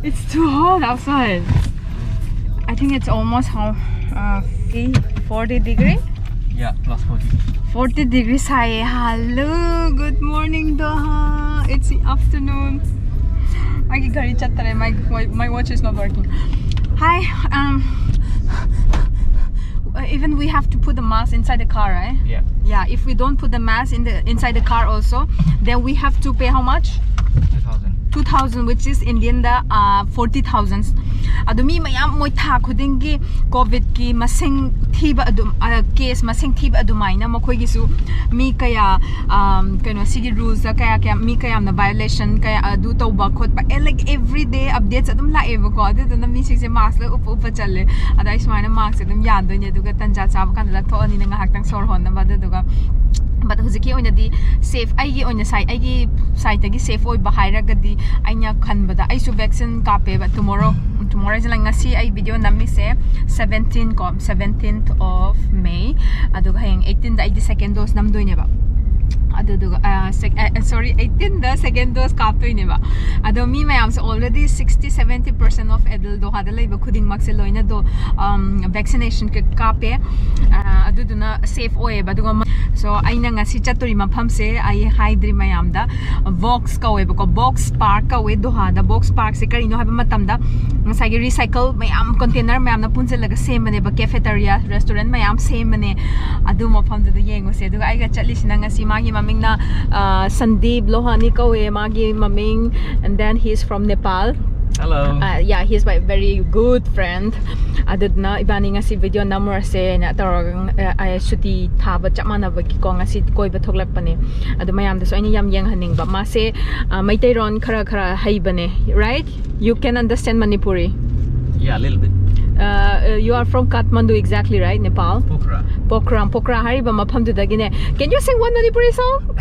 It's too hot outside. I think it's almost 40 degree. Yeah, plus 40. 40 degrees high. Hello, good morning Doha. It's the afternoon. My watch is not working. Hi. Even we have to put the mask inside the car, right? Yeah. Yeah. If we don't put the mask inside the car also, then we have to pay how much? 2,000, which is Indian 40,000. Adumi mayam moi tha khuding gi COVID ki masing thiba adum case masing thiba adumaina makhoi gi su mi kaya kaino city rules kaya mi kaya na violation kaya adu tawba khot pa like every day updates adum lae ba ko adu na mi sing se mask la up challe adai smaina mask adum yan do ne du ga tanja chab kan la tho ani na ngahak tang sor hon na ba du ga but huziki oina di safe ai gi oina sai ai gi site gi safe oi ba haira ga di aina khan bada ai su vaccine ka pe ba tomorrow is like ngasi ai video nami se 17th of May adu hayang 18 da 82nd dose nam doi ne ba adu sorry 18 the second dose ka pe ne ba adu mi mayam so already 60-70% of adult Doha da laiba khuding mak se loina do vaccination ka pe adu duna safe oi ba du so aina ngasi chaturi mafam se ai haidri mayam da box ka we ko box park ka we Doha da box park se kari no ha matam da ngasai gi recycle mayam container mayam na punse laga same ne ba cafeteria restaurant mayam same ne adu mafam da yengo se du ai ga chatli sina ngasi magi maming na Sandeep Lohani ka we magi maming, and then he's from Nepal. Hello. Yeah, he's my very good friend. Adud na ibani nga si video number se na tarong ay shuti thaba chamana ba ki ko nga si koi ba thoklak pane adu mayam da so ani yam yang haning ba ma se maitai ron khara hai bane, right? You can understand Manipuri? Yeah, a little bit. You are from Kathmandu, exactly, right? Nepal. Pokhara hariba mafam du dagine. Can you sing one Manipuri song?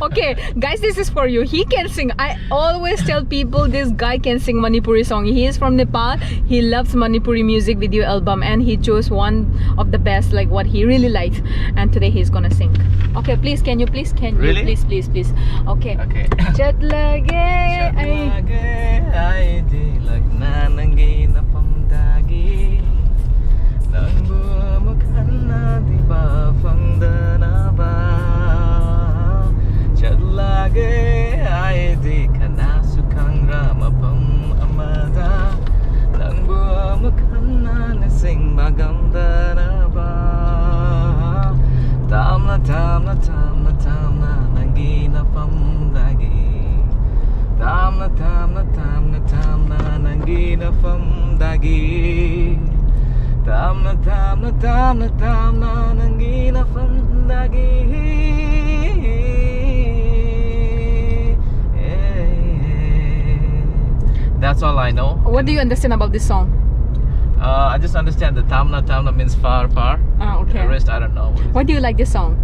Okay, guys, this is for you. He can sing. I always tell people this guy can sing Manipuri song. He is from Nepal. He loves Manipuri music video album, and he chose one of the best, like what he really likes. And today he's gonna sing. Okay, please, can you please? Really? Please. Okay. Okay. Chat lage ai di lagna nangi na pamdagi nangbu mukhanna di ba fangdana ba chat lage ai di kana sukhang ramapam amada nangbu mukhanna na sing magandana ba tamna nangi na pamdagi tamna nangi na pamdagi tamna nangi na pamdagi. That's all I know. What do you understand about this song? I just understand the tamna means far. Okay. The rest I don't know. Why do you like this song?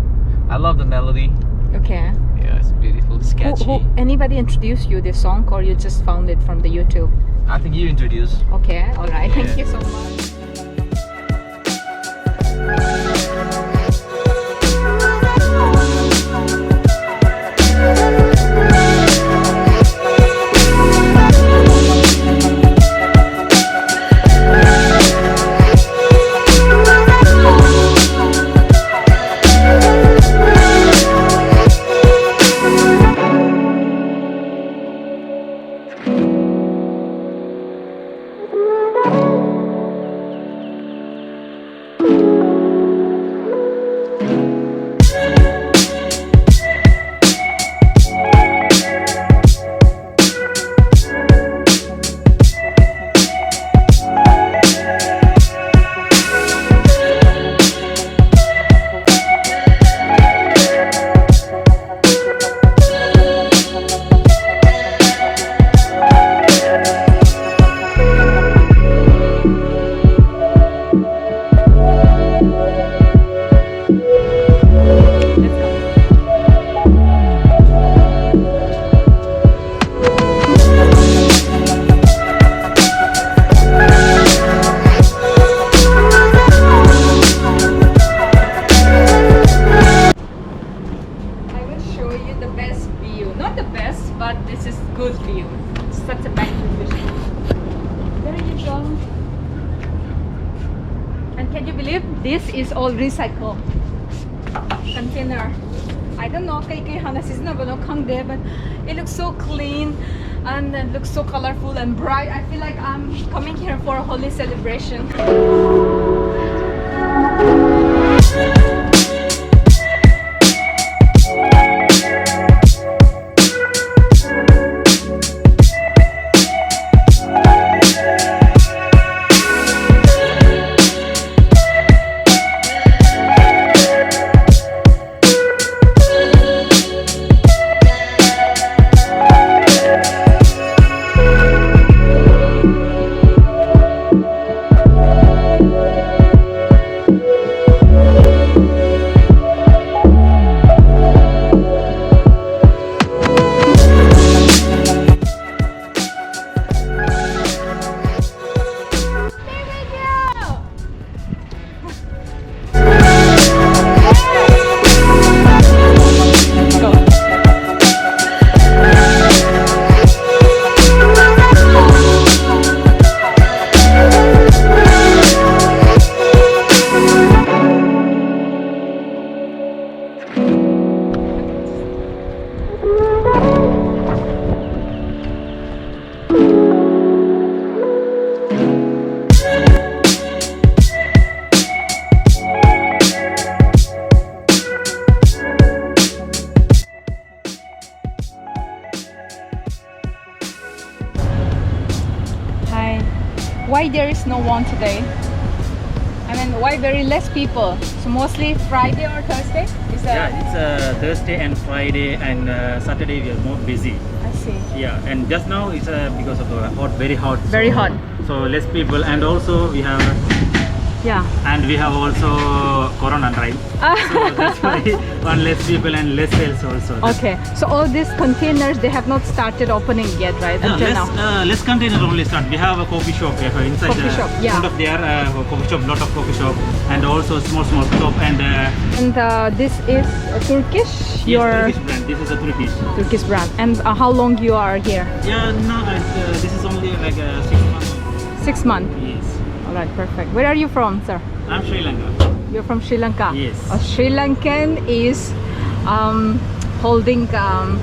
I love the melody. Okay. Yeah, it's beautiful. It's catchy. Anybody introduced you this song, or you just found it from the YouTube? I think you introduced. Okay, alright. Yeah. Thank you so much. the best view. Not the best, but this is good view. It's such a beautiful fish. There you go. And can you believe this is all recycled container? I don't know but it looks so clean and it looks so colorful and bright. I feel like I'm coming here for a holy celebration. Why there is no one today? I mean, why very less people? So mostly Friday or Thursday? Yeah, it's Thursday and Friday and Saturday we are more busy. I see. Yeah, and just now it's because of the hot, very hot. Very hot. So less people, and also we have. Yeah. And we have also Corona, right? So that's why one less people and less sales also. Okay. So all these containers, they have not started opening yet, right? No, Until now. less container only start. We have a coffee shop inside. Coffee shop, yeah. Front of there, coffee shop, lot of coffee shop, and also small shop and. This is Turkish. Yes, Your Turkish brand. This is a Turkish brand. And how long you are here? Yeah, no, this is only like 6 months. 6 months. Yes. Alright, perfect. Where are you from, sir? I'm Sri Lanka. You're from Sri Lanka? Yes. A Sri Lankan is holding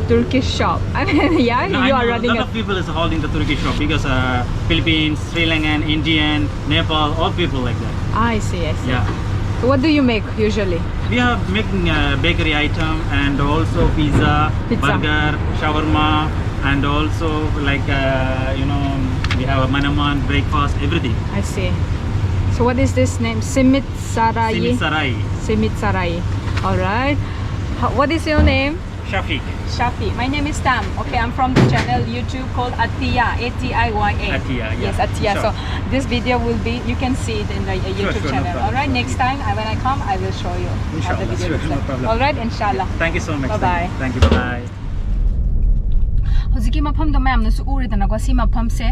Turkish shop. I mean, yeah, No, you I are know running a lot of people is holding the Turkish shop because Philippines, Sri Lankan, Indian, Nepal, all people like that. I see, I see. Yeah. So what do you make usually? We are making bakery item and also pizza, burger, shawarma, and also like we have a manaman, breakfast, everything. I see. So what is this name? Simit Sarai. Simit Sarai. Simit Sarai. Alright. What is your name? Shafiq. Shafi. My name is Tam. Okay, I'm from the channel YouTube called Atiya. A-T-I-Y-A. Atiya, yeah. Yes, Atiya. Sure. So this video will be, you can see it in the YouTube sure, no channel. problem. Alright, next time when I come, I will show you how the Inshallah, video looks no like. problem. Alright, inshallah. Thank you so much. Bye-bye. Thank you. Bye. Hoziki mafam do mayam nasu uridana ko si mafam se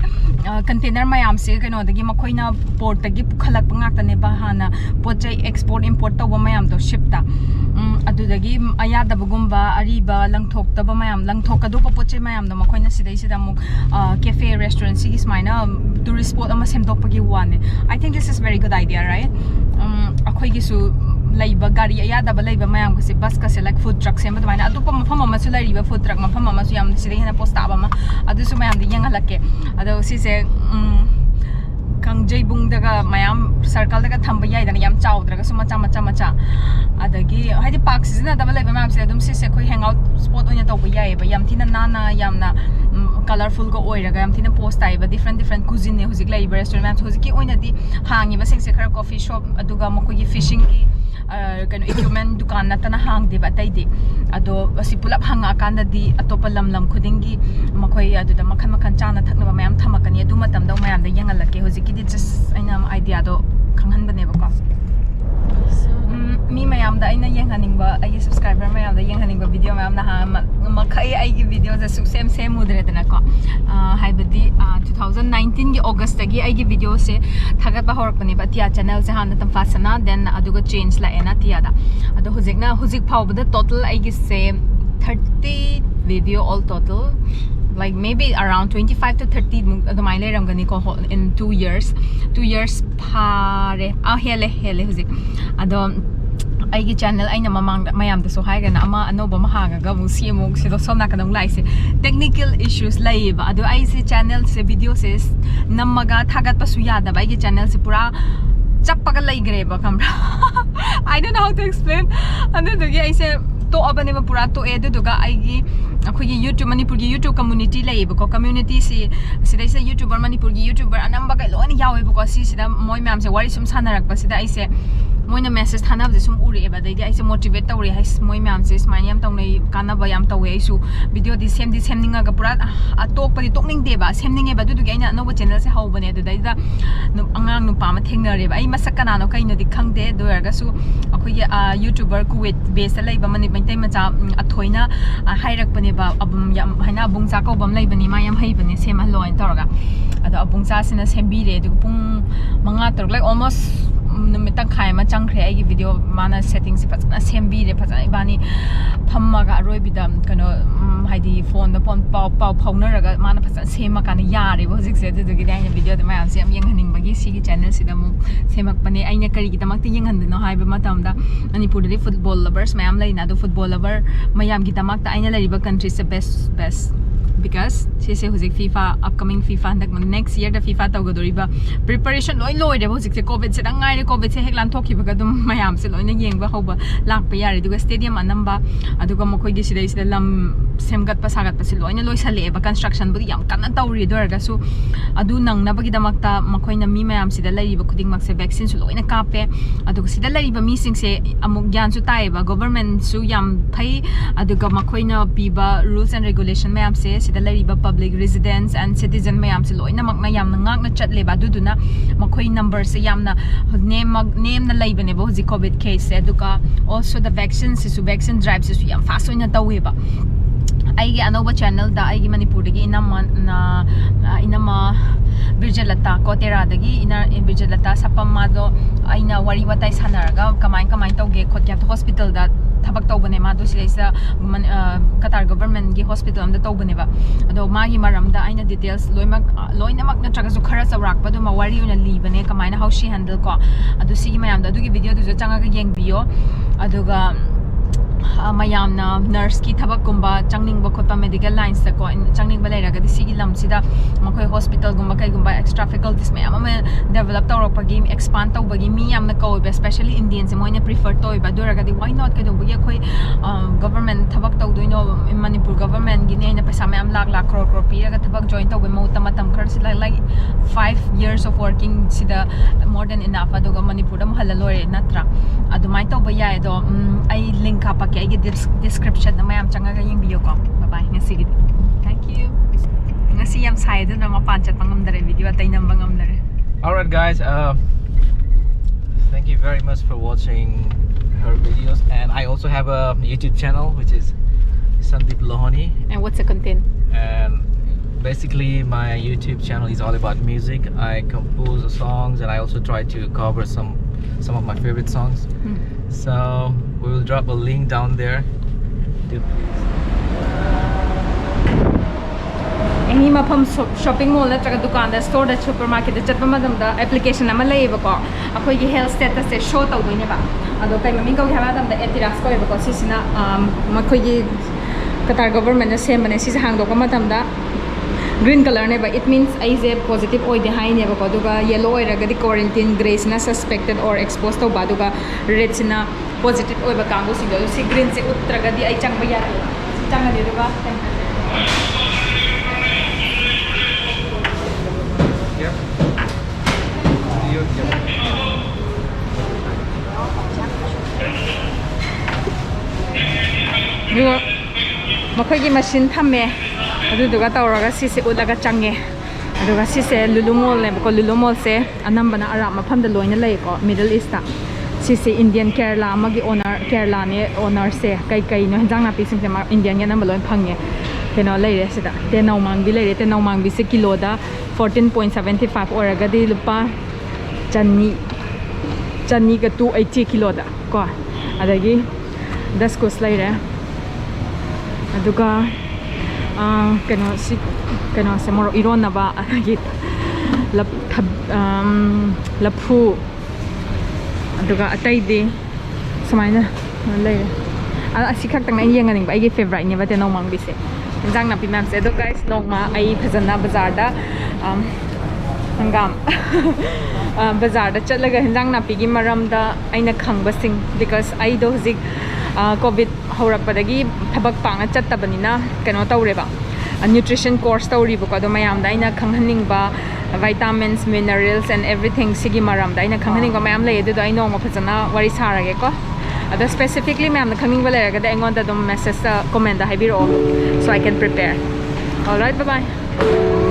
container mayam se kano dagi makoina port dagi pukhalak ngakta ne ba hana pochai export import to ba mayam do ship ta adu dagi ayada bagumba ariba langthok ta ba mayam langthok adu pa pochai mayam do makoina sidai sida mu cafe restaurant si ismaina tourist spot ama semdok pagi wane. I think this is very good idea, right? Akhoi gi su laiba gari ayada ba laiba mayam ko si bus ka se like food truck sem ba maina adu pa mafam ama su laiba food truck mafam ama su yam sidai hena posta ba ma adu su mayam di yangalake adu si se kangjai bung daga mayam circle daga thamba yai dana yam chaw daga su macha adagi haidi park season da ba laiba mayam se adum si se khoi hangout spot oina to ba yai ba yam thina nana yamna colorful go oiraga yam thina post ai ba different cuisine ne hujik laiba restaurant hujik ki oina di hangi ba sing se khara coffee shop aduga mako gi fishing ki kano equipment dukan na tana hang di ba tai di ado si pulap hanga kanda di atopa lam khudingi makoi adu da makhan chana thakna ba mayam thamakani adu matam da mayam da yangalake hojiki di just aina idea do khanghan bane ba ko mi mayam da aina yenghaning ba ai subscriber mayam da yenghaning ba video mayam na ha makai ai gi video da same mudre dana ko haibadi 2019 gi August gi ai gi video se thagat ba horak bani ba tia channel se han tam fasana then aduga change la ena tia da adu hujik phau ba total ai gi se 30 video all total. Like maybe around 25 to 30 in 2 years. 2 years pare. Hele huzik. Ado aigi channel aina mamang mayam da so haiga na ama anoba mahanga ga mu si mu si do sona kanong lai se technical issues lai ba ado ai se channel se video se namaga thagat pasu yada ba aigi channel se pura chappaga lai gre ba kamra. I don't know how to explain. Ando dogi ai se to abane ba pura to edu doga aigi akhoi YouTube Manipur gi YouTube community lai ba ko community si sidai se YouTuber Manipur gi YouTuber anamba ga loni yawe ba ko si sida moi mam se wari sum sanarak ba sida ai se moina message thanab je sum uri eba dai ai se motivate tawri hai moi mam se smile yam tawnai kana ba yam tawe ai su video di semninga ga pura atok pari tokning de ba semning eba du du aina no channel se hau bane du dai da angang nu pa ma thengna re ba ai masak kana no kaino di khangde do erga su akhoi YouTuber Kuwait base lai ba mani maintai macha athoina hairak bane ba abum yam haina abung cha ko bam lai bani ma yam hai bane sema loin tawraga ada abung cha sina sembi re du pung manga tor like almost numitang khai ma changkhre ai gi video mana settings si pachna sembi re phacha ibani phamma ga roi bidam kano haidi phone da pon pau phaunar raga mana phacha sema kana yare bo hojik se du gi dai video da ma am se am yenghaning bagi si gi channel si da mu semak pane aina kari gi tamak ti yenghan no haiba matam da Manipur de football lovers mayam lai na do football lover mayam gi tamak ta aina lariba country se best because she say hojik FIFA upcoming FIFA next year the FIFA tawgadoriba preparation loi loi de hojik se covid se dangai re covid se heklan thokhi baga dum mayam se loina yengba hoba lak pa yari duga stadium anamba aduga mokoi gi sidai sida lam semgat pa sagat pa se loina loi sale ba construction bu yam kana tawri dorga su adu nang na bagi damakta makoina mi mayam sida lariba khuding mak se vaccine su loina kape aduga sida lariba mi sing se amuk gyan su tai ba government su yam phai aduga makoina piba rules and regulation mayam se sida lariba public residents and citizen mayam se loina mak na yam na ngak na chat le ba duduna makoi number se yam na name na laibane ba hoji covid case se aduga also the vaccines su vaccine drive se yam fast oina tawe ba aigi anoba channel da aigi Manipur dagi inama Birjalata Kotera dagi ina Birjalata sapamma do aina wari watai sanaraga kamai tauge khotya hospital da thabak tawbane ma do silaisa Qatar government gi hospital am da tawbane ba ado magi maram da aina details loina mak na traga su khara chawrak pa do ma wari una li bane kamai na how she handle ko ado sigi mayam da dugi video du changa ga yeng biyo aduga mayam na nurse ki thabak kumba changning ba khotpa medical lines ta ko changning ba laira ga di sigi lam sida makoi hospital gumba kai gumba extra faculties mayam ama develop tawrok pa game expand taw bagi mi yam na ko especially Indians moina prefer toy ba dura ga di why not ka do bagi khoi government thabak taw doino Manipur government gi ne na paisa mayam lakh crore pi ga thabak join taw mo tamatam khar si like 5 years of working sida more than enough aduga Manipur dam halalore natra adumai taw ba ya do ai link ka pa ke ai description na mayam changa ga yeng biyo ko bye bye ngasi gid thank you ngasi yam sai do na mapan chat pangam dare video atay nam bangam dare. All right guys, thank you very much for watching her videos, and I also have a YouTube channel which is Sandeep Lohani, And what's the content? and basically my YouTube channel is all about music. I compose songs and I also try to cover some of my favorite songs. So we will drop a link down there. Any mapam shopping mall na traga dukan da store da supermarket da chatpa madam da application ama lay ba ko akhoi gi health status se show taw doine ba ado kai mami ko hama dam da etiras ko ba ko sisina makhoi gi Qatar government na sem mane si hang do ka madam da green color ne ba it means I is positive oi de hai ne ba ko duga yellow oi raga di quarantine grace na suspected or exposed to ba duga red na positive oi ba kango si do si green se utraga di ai chang ba ya chang de duga makhoi machine thamme aduga tawraga sise ulaga change aduga sise lulumol ne ko lulumol se anambana ara mafam da loina lei ko Middle East ta sise Indian Kerala magi owner Kerala ne owner se kai no jang na pi sim se Indian ya na maloi phange keno lei re sida te naw mang bi lei re te naw mang bi se kilo da 14.75 oraga di lupa chani ga 280 kilo da ko adagi 10 kus lei re aduga kano se moro irona ba agi laphu aduga atai de samaina lay asi khak tang nai yang aning ba agi favorite ni ba te no mang bi se injang na pi mam se do guys nong ma ai phajana bazar da hangam bazar da chatlaga injang na pi gi maram da aina khangba sing because ai do zik covid haurakpadagi thabak panga chattabanina kano tawreba nutrition course tawriba ko do mayam da ina khanghaning ba vitamins minerals and everything sigi maram da ina khanghaning ba mayam lay do I know ma phajana wari sarage ko ada specifically mayam na khangning ba leraga da engon da dum message comment da haibiro so I can prepare. All right, bye bye.